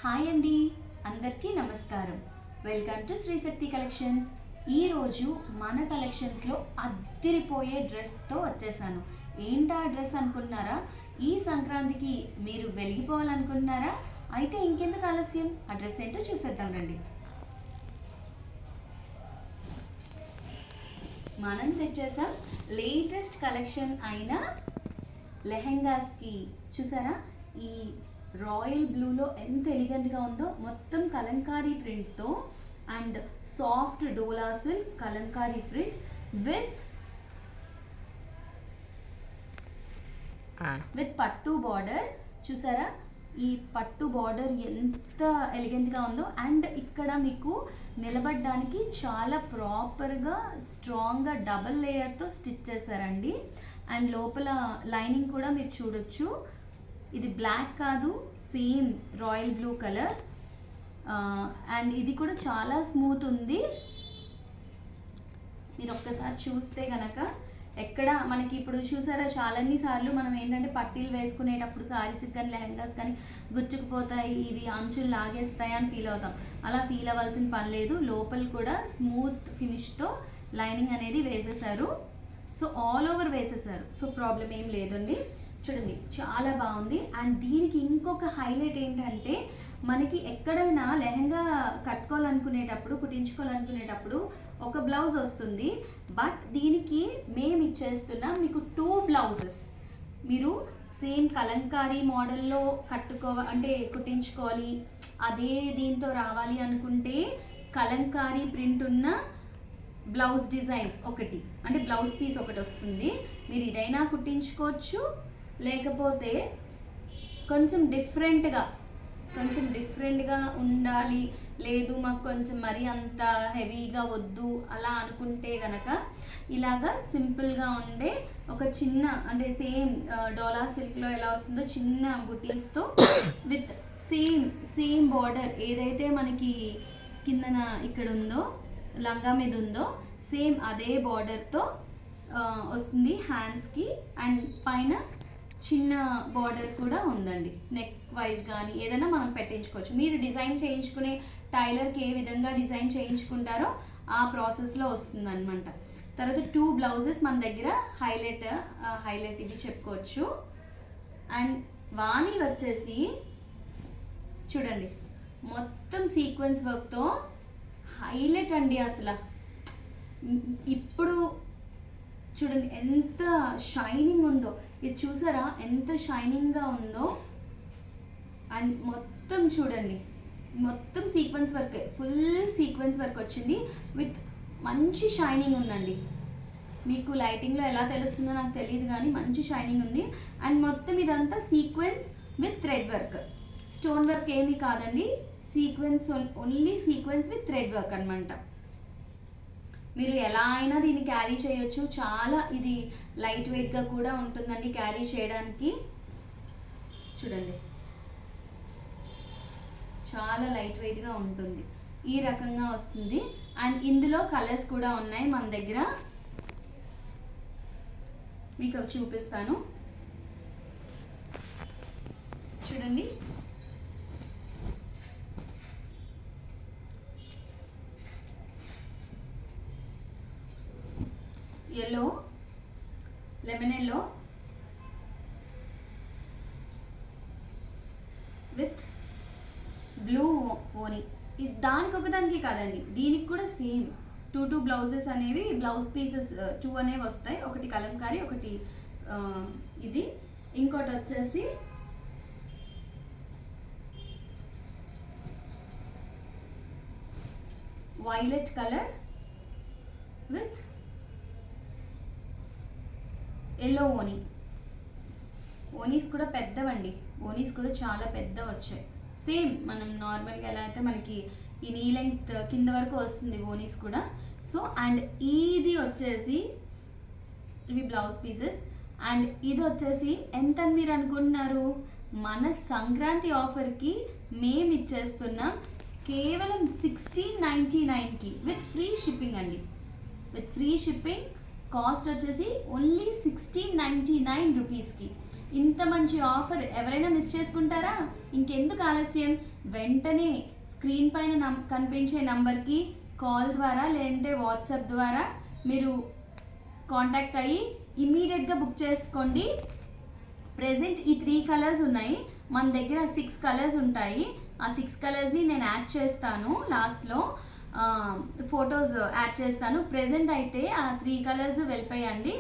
Hi అండి, అందరికీ నమస్కారం. Welcome to Sri Shakti collections. ఈరోజు మన కలెక్షన్స్లో అద్దిరిపోయే డ్రెస్తో వచ్చేసాను. ఏంటా డ్రెస్ అనుకుంటున్నారా? ఈ సంక్రాంతికి మీరు వెలిగిపోవాలనుకుంటున్నారా? అయితే ఇంకెందుకు ఆలస్యం, ఆ డ్రెస్ ఏంటో చూసేద్దాం రండి. మనం తెచ్చేసాం లేటెస్ట్ కలెక్షన్ అయిన లెహెంగాస్కి. చూసారా, ఈ రాయల్ బ్లూలో ఎంత ఎలిగెంట్గా ఉందో, మొత్తం కలంకారీ ప్రింట్తో and soft dola silk kalamkari print with పట్టు బార్డర్. చూసారా, ఈ పట్టు బార్డర్ ఎంత ఎలిగెంట్గా ఉందో. అండ్ ఇక్కడ మీకు నిలబడడానికి చాలా ప్రాపర్గా స్ట్రాంగ్గా డబల్ లేయర్తో స్టిచ్ చేశారండి. అండ్ లోపల లైనింగ్ కూడా మీరు చూడొచ్చు. ఇది బ్లాక్ కాదు, same royal blue colour. And ఇది కూడా చాలా స్మూత్ ఉంది. మీరు ఒక్కసారి చూస్తే కనుక ఎక్కడ మనకి ఇప్పుడు చూసారా, చాలాన్ని సార్లు మనం ఏంటంటే పట్టీలు వేసుకునేటప్పుడు సారీస్కి కానీ లెహంగాస్ కానీ గుచ్చుకుపోతాయి, ఇవి అంచులు లాగేస్తాయి అని ఫీల్ అవుతాం. అలా ఫీల్ అవ్వాల్సిన పని లేదు. లోపల కూడా స్మూత్ ఫినిష్తో లైనింగ్ అనేది వేసేసారు. సో ఆల్ ఓవర్ వేసేసారు. సో ప్రాబ్లం ఏం లేదండి. చూడండి, చాలా బాగుంది. అండ్ దీనికి ఇంకొక హైలైట్ ఏంటంటే, మనకి ఎక్కడైనా లెహంగా కట్టుకోవాలనుకునేటప్పుడు, కుట్టించుకోవాలనుకునేటప్పుడు ఒక బ్లౌజ్ వస్తుంది. బట్ దీనికి మేము ఇచ్చేస్తున్నాం మీకు 2 బ్లౌజెస్. మీరు సేమ్ కలంకారీ మోడల్లో అంటే కుట్టించుకోవాలి, అదే దీంతో రావాలి అనుకుంటే కలంకారీ ప్రింట్ ఉన్న బ్లౌజ్ డిజైన్ ఒకటి, అంటే బ్లౌజ్ పీస్ ఒకటి వస్తుంది. మీరు ఇదైనా కుట్టించుకోవచ్చు, లేకపోతే కొంచెం డిఫరెంట్గా ఉండాలి, లేదు మాకు కొంచెం మరీ అంత హెవీగా వద్దు అలా అనుకుంటే కనుక ఇలాగా సింపుల్గా ఉండే ఒక చిన్న, అంటే సేమ్ డోలా సిల్క్లో ఎలా వస్తుందో చిన్న బుటీస్తో విత్ సేమ్ బార్డర్ ఏదైతే మనకి కిందన ఇక్కడ ఉందో లంగా మీద ఉందో సేమ్ అదే బార్డర్తో వస్తుంది హ్యాండ్స్కి. అండ్ పైన చిన్న బార్డర్ కూడా ఉందండి. నెక్ వైజ్ కానీ ఏదైనా మనం పెట్టించుకోవచ్చు. మీరు డిజైన్ చేయించుకునే టైలర్కి ఏ విధంగా డిజైన్ చేయించుకుంటారో ఆ ప్రాసెస్లో వస్తుంది అనమాట. తర్వాత 2 బ్లౌజెస్ మన దగ్గర హైలైట్ ఇది చెప్పుకోవచ్చు. అండ్ వాణి వచ్చేసి చూడండి, మొత్తం సీక్వెన్స్ వర్క్తో హైలైట్ అండి. అసలు ఇప్పుడు చూడండి ఎంత షైనింగ్ ఉందో, ఇది చూసారా ఎంత షైనింగ్గా ఉందో. అండ్ మొత్తం చూడండి, మొత్తం sequence work, full sequence work వచ్చింది విత్ మంచి షైనింగ్ ఉందండి. మీకు లైటింగ్లో ఎలా తెలుస్తుందో నాకు తెలియదు కానీ మంచి షైనింగ్ ఉంది. అండ్ మొత్తం ఇదంతా sequence with thread work, stone work ఏమీ కాదండి. Sequence, only sequence with thread work అనమాట. మీరు ఎలా అయినా దీన్ని క్యారీ చేయొచ్చు. చాలా ఇది లైట్ వెయిట్గా కూడా ఉంటుందండి క్యారీ చేయడానికి. చూడండి, చాలా లైట్ వెయిట్గా ఉంటుంది. ఈ రకంగా వస్తుంది. అండ్ ఇందులో కలర్స్ కూడా ఉన్నాయి మన దగ్గర, మీకు చూపిస్తాను. చూడండి, yellow, lemon yellow with blue ఓని. ఇది దానికి ఒకదానికి కాదండి, దీనికి కూడా సేమ్ 2 బ్లౌజెస్ అనేవి, బ్లౌజ్ పీసెస్ 2 అనేవి వస్తాయి. ఒకటి కలంకారీ, ఒకటి ఇది. ఇంకోటి వచ్చేసి వైలెట్ కలర్ విత్ ఎల్లో ఓనీ. ఓనీస్ కూడా పెద్దవండి, ఓనీస్ కూడా చాలా పెద్ద వచ్చాయి. సేమ్ మనం నార్మల్గా ఎలా అయితే మనకి ఈ నీ లెంగ్త్ కింద వరకు వస్తుంది ఓనీస్ కూడా. సో అండ్ ఇది వచ్చేసి ఇవి బ్లౌజ్ పీసెస్. అండ్ ఇది వచ్చేసి ఎంత అని మీరు అనుకుంటున్నారు? మన సంక్రాంతి ఆఫర్కి మేము ఇచ్చేస్తున్నాం కేవలం 1699కి విత్ ఫ్రీ షిప్పింగ్ అండి. విత్ ఫ్రీ షిప్పింగ్ కాస్ట్ వచ్చేసి ఓన్లీ 1699 రూపీస్కి. ఇంత మంచి ఆఫర్ ఎవరైనా మిస్ చేసుకుంటారా? ఇంకెందుకు ఆలస్యం, వెంటనే స్క్రీన్ పైన కనిపించే నంబర్కి కాల్ ద్వారా లేదంటే వాట్సాప్ ద్వారా మీరు కాంటాక్ట్ అయ్యి ఇమీడియట్గా బుక్ చేసుకోండి. ప్రెజెంట్ ఈ 3 కలర్స్ ఉన్నాయి, మన దగ్గర 6 కలర్స్ ఉంటాయి. ఆ 6 కలర్స్ని నేను యాడ్ చేస్తాను, లాస్ట్లో ఫొటోస్ యాడ్ చేస్తాను. ప్రెజెంట్ అయితే ఆ 3 కలర్స్ వెళ్ళిపోయండి.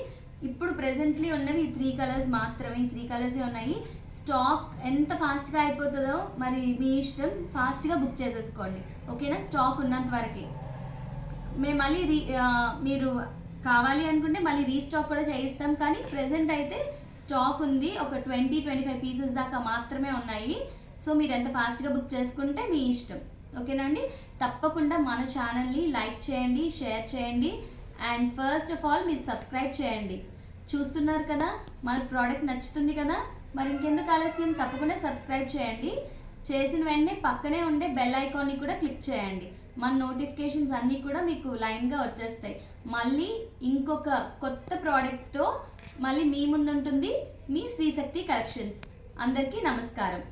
ఇప్పుడు ప్రెజెంట్లీ ఉన్నవి ఈ 3 కలర్స్ మాత్రమే, ఈ 3 కలర్సే ఉన్నాయి. స్టాక్ ఎంత ఫాస్ట్గా అయిపోతుందో మరి మీ ఇష్టం, ఫాస్ట్గా బుక్ చేసేసుకోండి, ఓకేనా? స్టాక్ ఉన్నంత వరకే. మేము మళ్ళీ మీరు కావాలి అనుకుంటే మళ్ళీ రీస్టాక్ కూడా చేయిస్తాం, కానీ ప్రెజెంట్ అయితే స్టాక్ ఉంది, ఒక 20-25 పీసెస్ దాకా మాత్రమే ఉన్నాయి. సో మీరు ఎంత ఫాస్ట్గా బుక్ చేసుకుంటే మీ ఇష్టం, ఓకేనా అండి? తప్పకుండా మన ఛానల్ని లైక్ చేయండి, షేర్ చేయండి, అండ్ ఫస్ట్ ఆఫ్ ఆల్ మీరు సబ్స్క్రైబ్ చేయండి. చూస్తున్నారు కదా, మన ప్రోడక్ట్ నచ్చుతుంది కదా, మరి ఇంకెందుకు ఆలస్యం, తప్పకుండా సబ్స్క్రైబ్ చేయండి. చేసిన వెంటనే పక్కనే ఉండే బెల్ ఐకాన్ని కూడా క్లిక్ చేయండి. మన నోటిఫికేషన్స్ అన్నీ కూడా మీకు లైన్గా వచ్చేస్తాయి. మళ్ళీ ఇంకొక కొత్త ప్రోడక్ట్తో మళ్ళీ మీ ముందుంటుంది మీ శ్రీశక్తి కలెక్షన్స్. అందరికీ నమస్కారం.